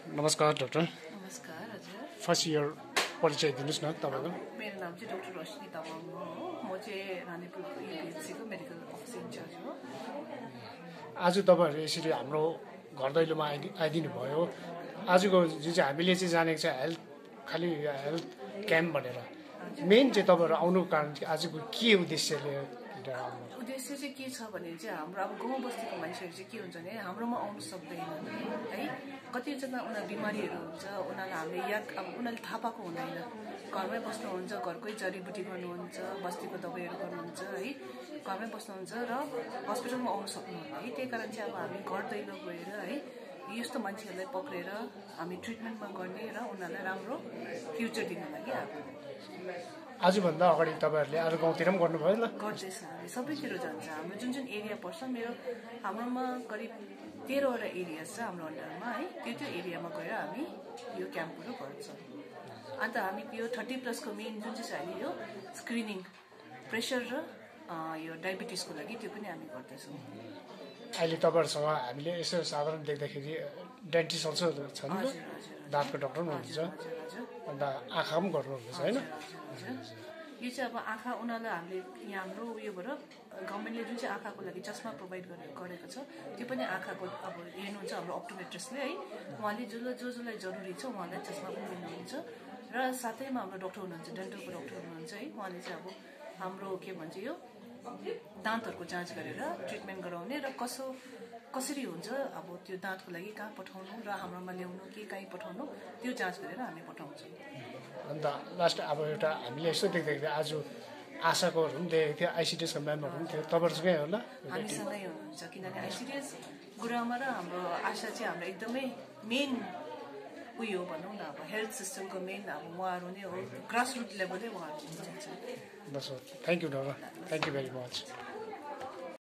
नमस्कार डाक्टर। नमस्कार हजुर। फर्स्ट इयर परिचय दिनुस् न तपाईको। मेरो नाम चाहिँ डाक्टर रश्मि तामाङ हो। म चाहिँ रानीपुर युपिएचसीको मेडिकल अफिस इन्चार्ज हो। आज तपाईहरु यसरी हाम्रो घर दैलोमा आइदिनु भयो। आजको जुन चाहिँ हामीले चाहिँ जानेको छ हेल्थ खाली हेल्थ क्याम्प भनेर मेन चाहिँ तपाईहरु आउनुको कारण चाहिँ आजको के उद्देश्यले उद्देश्य चाहिँ के छ भने चाहिँ हाम्रो अब गाउँ बस्तीको मान्छेहरू चाहिँ के हुन्छ भने हाम्रोमा आउनु सक्दैन है। कतिजना उनीहरू बिमारीहरू हुन्छ, उनीहरूलाई हामीले याद अब उनीहरूले थाहा पाएको हुँदैन। घरमै बस्नुहुन्छ, घरकै जडीबुटी गर्नुहुन्छ, बस्तीको दबाईहरू गर्नुहुन्छ है, घरमै बस्नुहुन्छ र हस्पिटलमा आउनु सक्नुहुन्न है। त्यही कारण चाहिँ अब हामी घर दैलो गएर है यस्तो मान्छेहरूलाई पक्रेर हामी ट्रिटमेन्टमा गर्ने र उनीहरूलाई राम्रो फ्युचर दिनु लागि आएको। आजभन्दा अगाडि तपाईहरुले अरू गाउँतिर पनि गर्नुभयो ल? गर्दैछ, हामी सबैतिर जान्छ। हाम्रो जुन जुन एरिया पर्छ हाम्रोमा करिब 13वटा एरिया छ हाम्रो अन्डरमा है। त्यो एरियामा गएर हामी यो क्याम्पहरू गर्छौँ। अन्त हामी यो 30+ मेन जुन चाहिँ छ अहिले यो स्क्रिनिङ प्रेसर र यो डायबिटिसको लागि त्यो पनि हामी गर्दैछौँ। अहिले तपाईहरुसँग हामीले यसो साधारण देख्दाखेरि डेन्टिस्ट अल्सो छ नि, दाँतको डाक्टर पनि हुनुहुन्छ, अन्त आँखा पनि गर्नुहुन्छ हैन? यो चाहिँ अब आँखा उनीहरूलाई हामीले यहाँ हाम्रो उयोबाट गभर्मेन्टले जुन चाहिँ आँखाको लागि चस्मा प्रोभाइड गरेको छ त्यो पनि आँखाको अब हेर्नुहुन्छ हाम्रो अप्टोमेट्रिस्टले है। उहाँले जसलाई जरुरी छ उहाँलाई चस्मा पनि दिनुहुन्छ र साथैमा हाम्रो डाक्टर हुनुहुन्छ, डेन्टलको डाक्टर हुनुहुन्छ है। उहाँले चाहिँ अब हाम्रो के भन्छ यो दाँतहरूको जाँच गरेर ट्रिटमेन्ट गराउने र कसरी हुन्छ अब त्यो दाँतको लागि कहाँ पठाउनु र हाम्रोमा ल्याउनु कि कहीँ पठाउनु त्यो जाँच गरेर हामी पठाउँछौँ। अन्त लास्ट अब एउटा हामीले यसो देख्दाखेरि आज आशाकोहरू पनि देखेको थियो, आइसिडिएसको मेम्बर पनि थियो, तपाईँहरूसँगै होला? हामीसँगै हुनुहुन्छ, किनभने आइसिडिएस गुरुआमा र हाम्रो आशा चाहिँ हाम्रो एकदमै मेन उयो भनौँ न, अब हेल्थ सिस्टमको मेन अब उहाँहरू नै हो, ग्रासरुट लेभलमै उहाँहरू हुनुहुन्छ। बस, thank you doctor, thank you very much.